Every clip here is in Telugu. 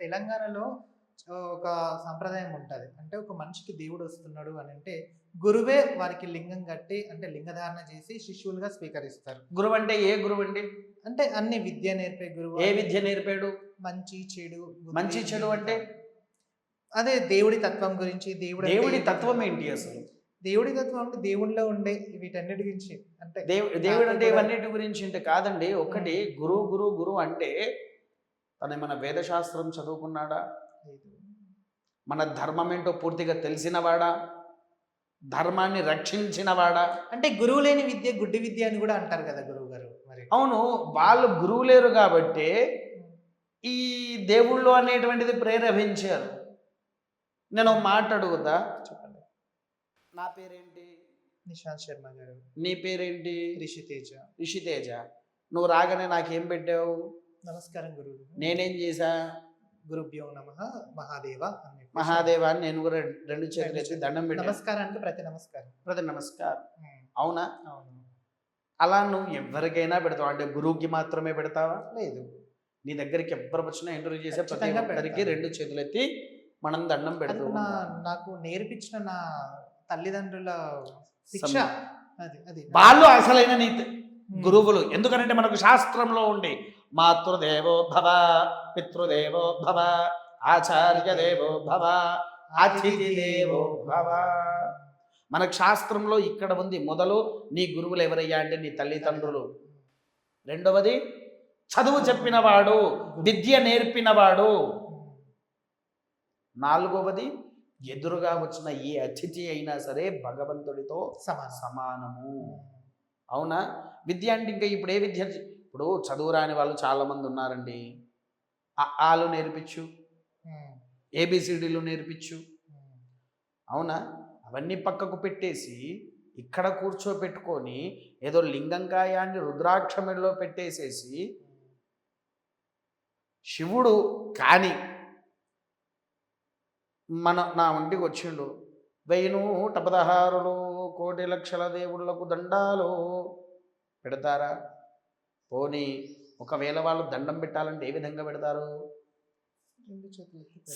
తెలంగాణలో ఒక సాంప్రదాయం ఉంటది. అంటే ఒక మనిషికి దేవుడు వస్తున్నాడు అనంటే గురువే వారికి లింగం కట్టి అంటే లింగధారణ చేసి శిష్యులుగా స్వీకరిస్తారు. గురువు అంటే ఏ గురువు అండి? అంటే అన్ని విద్య నేర్పే గురువు. ఏ విద్య నేర్పాడు? మంచి చెడు మంచి చెడు అంటే అదే దేవుడి తత్వం గురించి. దేవుడి తత్వం ఏంటి అసలు? దేవుడి తత్వం అంటే దేవుడిలో ఉండే వీటన్నిటి గురించి. అంటే దేవుడు అంటే ఇవన్నిటి గురించి అంటే కాదండి. ఒకటి గురువు గురువు గురువు అంటే తను మన వేదశాస్త్రం చదువుకున్నాడా? మన ధర్మం ఏంటో పూర్తిగా తెలిసినవాడా? ధర్మాన్ని రక్షించినవాడా? అంటే గురువు లేని విద్య గుడ్డి విద్య అని కూడా అంటారు కదా గురువు గారు. మరి అవును, వాళ్ళు గురువు లేరు కాబట్టి ఈ దేవుళ్ళు అనేటువంటిది ప్రేరేపించారు. నేను ఒక మాట అడుగుతా, చెప్పండి. నా పేరేంటి? నిశాంత్ శర్మ గారు. నీ పేరేంటి? రిషితేజ. రిషితేజ. నువ్వు రాగానే నాకేం పెట్టావు? నమస్కారం గురువు. నేనేం చేశా? గురుభ్యో నమః మహాదేవ అని. మహాదేవ అని నేను కూడా రెండు చేతులు ఎత్తి దండం పెట్టాను. నమస్కారానికి ప్రతి నమస్కారం. ప్రతి నమస్కారం. అవునా? అవును. అలా నువ్వు ఎవరికైనా పెడతావు అంటే గురువుకి మాత్రమే పెడతావా? లేదు, నీ దగ్గరికి ఎవరు వచ్చినా ఇంటర్వ్యూ చేసే ప్రతి ఖచ్చితంగా ఒక్కరికి పెడతాను. రెండు చేతులు ఎత్తి మనం దండం పెడుతూ నాకు నేర్పించిన నా తల్లిదండ్రుల శిక్ష అది అది వాళ్ళు అసలైన నీ గురువులు. ఎందుకంటే మనకు శాస్త్రంలో ఉండి మాతృదేవో భవ, పితృదేవో భవ, ఆచార్య దేవో భవ, అతిథి దేవో భవ. మనకు శాస్త్రంలో ఇక్కడ ఉంది. మొదలు నీ గురువులు ఎవరయ్యా అంటే నీ తల్లిదండ్రులు. రెండవది చదువు చెప్పినవాడు, విద్య నేర్పినవాడు. నాలుగవది ఎదురుగా వచ్చిన ఏ అతిథి అయినా సరే భగవంతుడితో సమానము. అవునా? విద్య అంటే ఇంకా ఇప్పుడు ఏ విద్య? ఇప్పుడు చదువు రాని వాళ్ళు చాలామంది ఉన్నారండి. ఆలు నేర్పించు, ఏబిసిడీలు నేర్పించు. అవునా? అవన్నీ పక్కకు పెట్టేసి ఇక్కడ కూర్చోపెట్టుకొని ఏదో లింగంకాయాన్ని రుద్రాక్షమిలో పెట్టేసేసి శివుడు కానీ నా ఒంటికి వచ్చిండు 1116 కోటి లక్షల దేవుళ్లకు దండాలు పెడతారా? పోనీ ఒకవేళ వాళ్ళు దండం పెట్టాలంటే ఏ విధంగా పెడతారు?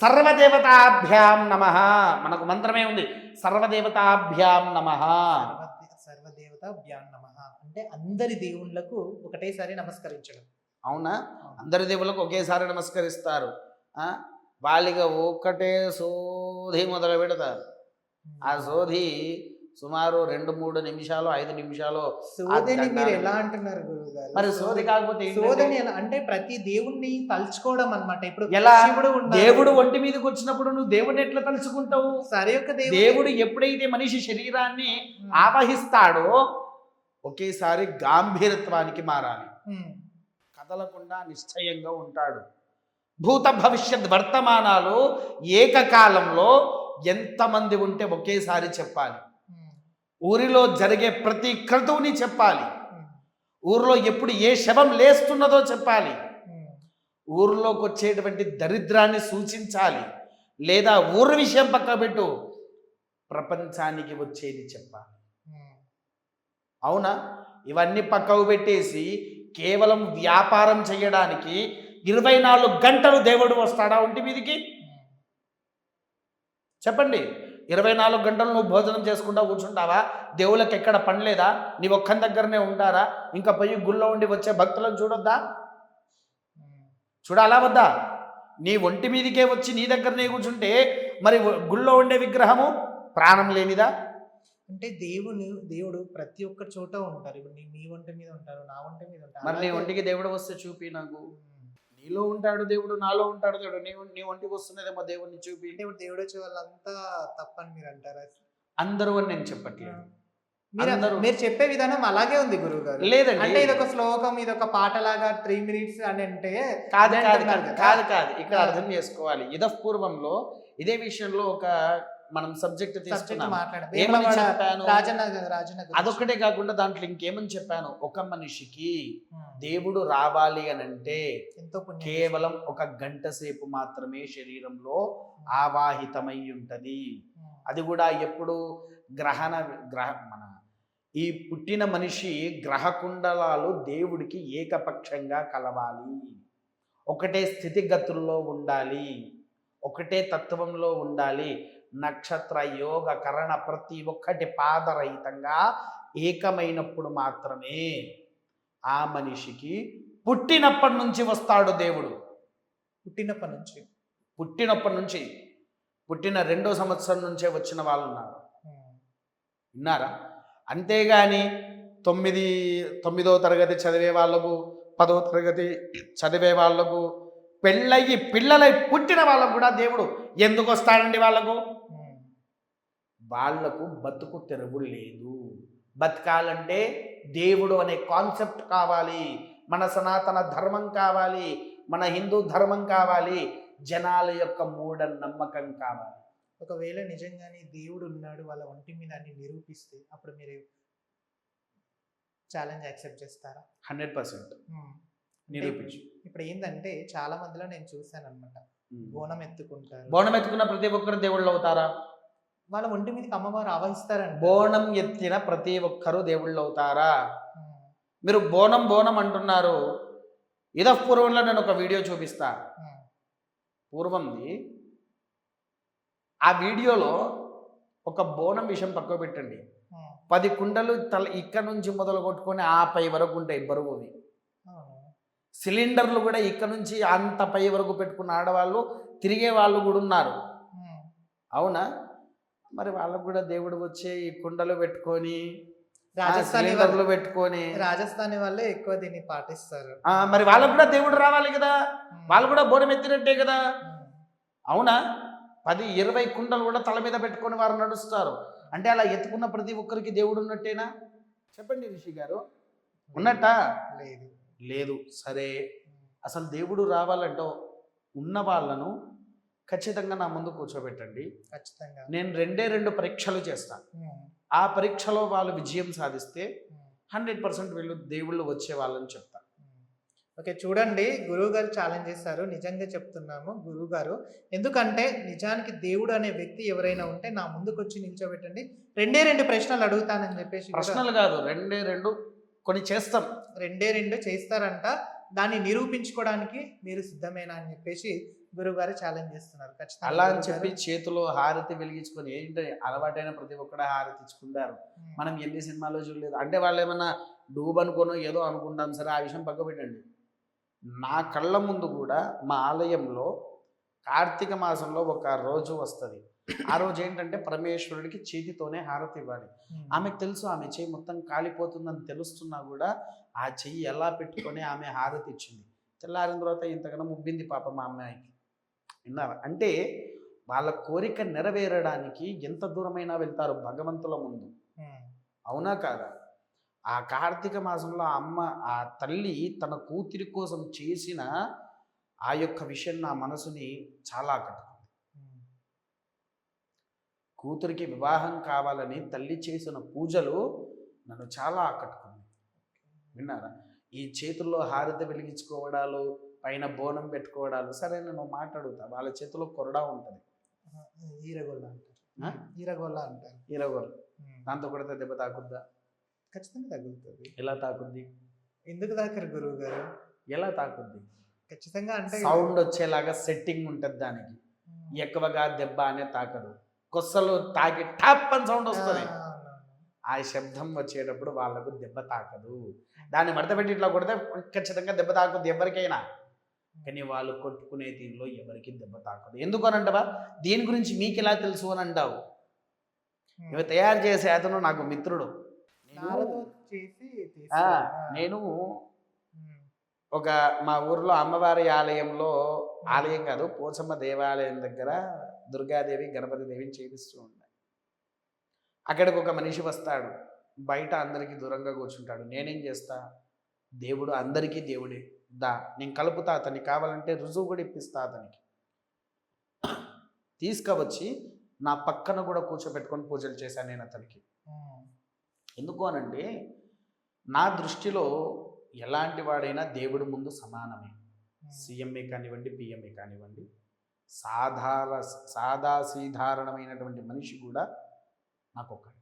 సర్వదేవతాభ్యాం నమః. మనకు మంత్రమే ఉంది, సర్వదేవతాభ్యాం నమః. సర్వదేవతాభ్యాం నమః అంటే అందరి దేవుళ్ళకు ఒకటేసారి నమస్కరించడం. అవునా? అందరి దేవుళ్ళకు ఒకేసారి నమస్కరిస్తారు. వాళ్ళిగా ఒక్కటే సోధి మొదలు పెడతారు. ఆ సోధి సుమారు 2-3 నిమిషాలు 5 నిమిషాలు. సోదని మీరు ఎలా అంటున్నారు గురువు గారు? మరి సోది కాకపోతే సోదని ఎలా అంటే ప్రతి దేవుణ్ణి తలుచుకోవడం అన్నమాట. ఇప్పుడు ఎలా? శివుడు దేవుడు ఒంటి మీదకి వచ్చినప్పుడు నువ్వు దేవుడిని ఎట్లా తలుచుకుంటావు? సరే యొక్క దేవుడు ఎప్పుడైతే మనిషి శరీరాన్ని ఆవహిస్తాడో ఒకేసారి గాంభీరత్వానికి మారాలి. కదలకుండా నిశ్చయంగా ఉంటాడు. భూత భవిష్యత్ వర్తమానాలు ఏకకాలంలో ఎంతమంది ఉంటే ఒకేసారి చెప్పాలి. ఊరిలో జరిగే ప్రతి క్రతువుని చెప్పాలి. ఊరిలో ఎప్పుడు ఏ శవం లేస్తున్నదో చెప్పాలి. ఊరిలోకి వచ్చేటువంటి దరిద్రాన్ని సూచించాలి. లేదా ఊరి విషయం పక్క పెట్టు, ప్రపంచానికి వచ్చేది చెప్పాలి. అవునా? ఇవన్నీ పక్కకు పెట్టేసి కేవలం వ్యాపారం చేయడానికి 24 గంటలు దేవుడు వస్తాడా ఒంటి మీదికి? చెప్పండి. 24 గంటలు నువ్వు భోజనం చేసుకుంటా కూర్చుంటావా? దేవుళ్ళకి ఎక్కడ పని లేదా? నీ ఒక్కని దగ్గరనే ఉంటారా? ఇంకా పోయి గుళ్ళో ఉండి వచ్చే భక్తులను చూడొద్దా? చూడాలా వద్దా? నీ ఒంటి మీదికే వచ్చి నీ దగ్గరనే కూర్చుంటే మరి గుళ్ళో ఉండే విగ్రహము ప్రాణం లేనిదా? అంటే దేవుడు ప్రతి ఒక్క చోట ఉంటారు. ఇప్పుడు మీ ఒంటి మీద ఉంటారు, నా ఒంటి మీద ఉంటారు. మరి నీ ఒంటికి దేవుడు వస్తే చూపి నాకు. నీలో ఉంటాడు దేవుడు, నాలో ఉంటాడు దేవుడు. నీ ఒంటికి వస్తున్నదేమో దేవుడిని చూపి. దేవుడు వచ్చే వాళ్ళంతా తప్పని మీరు అంటారా? అందరూ అని నేను చెప్పట్లేదు. మీరు చెప్పే విధానం అలాగే ఉంది గురువు గారు. లేదండి, అంటే ఇది ఒక శ్లోకం, ఇది ఒక పాటలాగా 3 minutes అని అంటే కాదు. ఇక్కడ అర్థం చేసుకోవాలి. ఇదపూర్వంలో ఇదే విషయంలో ఒక మనం సబ్జెక్ట్ తీసుకున్నాం. ఏమని చెప్పాను? అదొక్కటే కాకుండా దాంట్లో ఇంకేమని చెప్పాను? ఒక మనిషికి దేవుడు రావాలి అని అంటే కేవలం 1 గంట సేపు మాత్రమే శరీరంలో ఆవాహితమై ఉంటది. అది కూడా ఎప్పుడు మన ఈ పుట్టిన మనిషి గ్రహ కుండలాలు దేవుడికి ఏకపక్షంగా కలవాలి. ఒకటే స్థితిగతుల్లో ఉండాలి, ఒకటే తత్వంలో ఉండాలి. నక్షత్ర యోగ కరణ ప్రతి ఒక్కటి పాదరహితంగా ఏకమైనప్పుడు మాత్రమే ఆ మనిషికి పుట్టినప్పటి నుంచి వస్తాడు దేవుడు. పుట్టినప్పటి నుంచి పుట్టిన 2వ సంవత్సరం నుంచే వచ్చిన వాళ్ళు ఉన్నారు, విన్నారా? అంతేగాని 9వ తరగతి చదివే వాళ్ళకు, 10వ తరగతి చదివే వాళ్ళకు, పెళ్ళయి పిల్లలై పుట్టిన వాళ్ళకు కూడా దేవుడు ఎందుకు వస్తాడండి? వాళ్లకు బతుకు తెరువు లేదు. బతకాలంటే దేవుడు అనే కాన్సెప్ట్ కావాలి, మన సనాతన ధర్మం కావాలి, మన హిందూ ధర్మం కావాలి, జనాల యొక్క మూఢ నమ్మకం కావాలి. ఒకవేళ నిజంగానే దేవుడు ఉన్నాడు వాళ్ళ ఒంటి మీద అని నిరూపిస్తే అప్పుడు మీరు ఛాలెంజ్ యాక్సెప్ట్ చేస్తారా? 100% నిరూపించు. ఇప్పుడు ఏంటంటే చాలా మందిలో నేను చూశాను అనమాట, బోనం ఎత్తుకుంటారు. బోనం ఎత్తుకున్న ప్రతి ఒక్కరు దేవుళ్ళు అవుతారా? వాళ్ళ ఒంటి మీదకి అమ్మవారు ఆవహిస్తారంట. బోనం ఎత్తిన ప్రతి ఒక్కరు దేవుళ్ళు అవుతారా? మీరు బోనం బోనం అంటున్నారు. పూర్వంలో నేను ఒక వీడియో చూపిస్తా, పూర్వంది. ఆ వీడియోలో ఒక బోనం విషయం పక్కకు పెట్టండి, 10 కుండలు ఇక్కడ నుంచి మొదలు కొట్టుకొని ఆ పై వరకు ఉంటాయి బరువువి. సిలిండర్లు కూడా ఇక్కడ నుంచి అంత పై వరకు పెట్టుకున్న ఆడవాళ్ళు, తిరిగే వాళ్ళు కూడా ఉన్నారు, అవునా? మరి వాళ్ళకు కూడా దేవుడు వచ్చే ఈ కుండలు పెట్టుకొని, సిలిండర్లు పెట్టుకొని, రాజస్థానీ వాళ్ళే ఎక్కువ దీన్ని పాటిస్తారు. మరి వాళ్ళకు కూడా దేవుడు రావాలి కదా, వాళ్ళు కూడా బోనం ఎత్తినట్టే కదా, అవునా? 10-20 కుండలు కూడా తల మీద పెట్టుకొని వారు నడుస్తారు. అంటే అలా ఎత్తుకున్న ప్రతి ఒక్కరికి దేవుడు ఉన్నట్టేనా? చెప్పండి రిషి గారు, ఉన్నట్టా? లేదు. సరే, అసలు దేవుడు రావాలంటే ఉన్న వాళ్ళను ఖచ్చితంగా నా ముందు కూర్చోబెట్టండి. ఖచ్చితంగా నేను 2 పరీక్షలు చేస్తాను. ఆ పరీక్షలో వాళ్ళు విజయం సాధిస్తే 100% వీళ్ళు దేవుళ్ళు వచ్చే వాళ్ళని చెప్తాను. ఓకే, చూడండి, గురువు గారు ఛాలెంజ్ చేస్తారు. నిజంగా చెప్తున్నాము గురువు గారు, ఎందుకంటే నిజానికి దేవుడు అనే వ్యక్తి ఎవరైనా ఉంటే నా ముందుకు వచ్చి నిల్చోబెట్టండి, 2 ప్రశ్నలు అడుగుతానని చెప్పేసి. ప్రశ్నలు కాదు, 2 కొన్ని చేస్తాం. 2 చేస్తారంట. దాన్ని నిరూపించుకోవడానికి మీరు సిద్ధమేనా అని చెప్పేసి గురువు గారు ఛాలెంజ్ చేస్తున్నారు. ఖచ్చితంగా అలా అని చెప్పి చేతిలో హారతి వెలిగించుకొని, ఏంటి అలవాటైన ప్రతి ఒక్కడ హారతి ఇచ్చుకుంటారు. మనం ఎన్ని సినిమాల్లో చూడలేదు. అంటే వాళ్ళు ఏమన్నా డూబ్ అనుకోనో ఏదో అనుకుంటాం. సరే, ఆ విషయం పక్క పెట్టండి. నా కళ్ళ ముందు కూడా మా ఆలయంలో కార్తీక మాసంలో ఒక రోజు వస్తుంది. ఆ రోజు ఏంటంటే పరమేశ్వరుడికి చేతితోనే హారతి ఇవ్వాలి. ఆమెకు తెలుసు ఆమె చెయ్యి మొత్తం కాలిపోతుందని తెలుస్తున్నా కూడా ఆ చెయ్యి ఎలా పెట్టుకొని ఆమె హారతి ఇచ్చింది. తెల్లారిన తర్వాత ఇంతకన్నా ముబ్బింది పాప మా అమ్మాయికి, విన్నారా? అంటే వాళ్ళ కోరిక నెరవేరడానికి ఎంత దూరమైనా వెళ్తారు భగవంతుల ముందు, అవునా కాదా? ఆ కార్తీక మాసంలో ఆ తల్లి తన కూతురి కోసం చేసిన ఆ యొక్క విషయం నా మనసుని చాలా ఆకట్టుకుంది. కూతురికి వివాహం కావాలని తల్లి చేసిన పూజలు నన్ను చాలా ఆకట్టుకుంది, విన్నారా? ఈ చేతుల్లో హారతి వెలిగించుకోవడాలు, పైన బోనం పెట్టుకోవడాలు. సరే, నేను మాట్లాడుతా, వాళ్ళ చేతిలో కొరడా ఉంటుంది, ఈరగొల్ల అంటారు. ఈరగొల్ల దాంతో కొడితే దెబ్బ తాకుద్దా? ఖచ్చితంగా తగులుతుంది. ఎలా తాకుద్ది? ఎందుకు తాకరు గురువు గారు? ఎలా తాకుద్ది? ఖచ్చితంగా అంటే సౌండ్ వచ్చేలాగా సెట్టింగ్ ఉంటుంది దానికి. ఎక్కువగా దెబ్బ అనే తాకదు, కొస్సలు తాకి టాప్ అని సౌండ్ వస్తుంది. ఆ శబ్దం వచ్చేటప్పుడు వాళ్ళకు దెబ్బ తాకదు. దాన్ని మడత పెట్టి ఇట్లా కొడితే ఖచ్చితంగా దెబ్బ తాకుద్ది ఎవరికైనా. కానీ వాళ్ళు కొట్టుకునే దీనిలో ఎవరికి దెబ్బ తాకదు. ఎందుకు అని అంటావా? దీని గురించి మీకు ఎలా తెలుసు అని అంటావు. ఇవి తయారు చేసే అతను నాకు మిత్రుడు. నేను ఒక మా ఊర్లో అమ్మవారి ఆలయంలో, ఆలయం కాదు పోచమ్మ దేవాలయం దగ్గర దుర్గాదేవి గణపతి దేవిని చేపిస్తూ ఉంటాయి. అక్కడికి ఒక మనిషి వస్తాడు, బయట అందరికీ దూరంగా కూర్చుంటాడు. నేనేం చేస్తా, దేవుడు అందరికీ దేవుడే, నేను కలుపుతా, అతనికి కావాలంటే రుజువు కూడా ఇప్పిస్తా. అతనికి తీసుకువచ్చి నా పక్కన కూడా కూర్చోబెట్టుకొని పూజలు చేశాను నేను అతనికి. ఎందుకు అనంటే నా దృష్టిలో ఎలాంటి వాడైనా దేవుడి ముందు సమానమే. సీఎంఏ కానివ్వండి, పిఎంఏ కానివ్వండి, సాధారణమైనటువంటి మనిషి కూడా నాకు ఒక్కడే.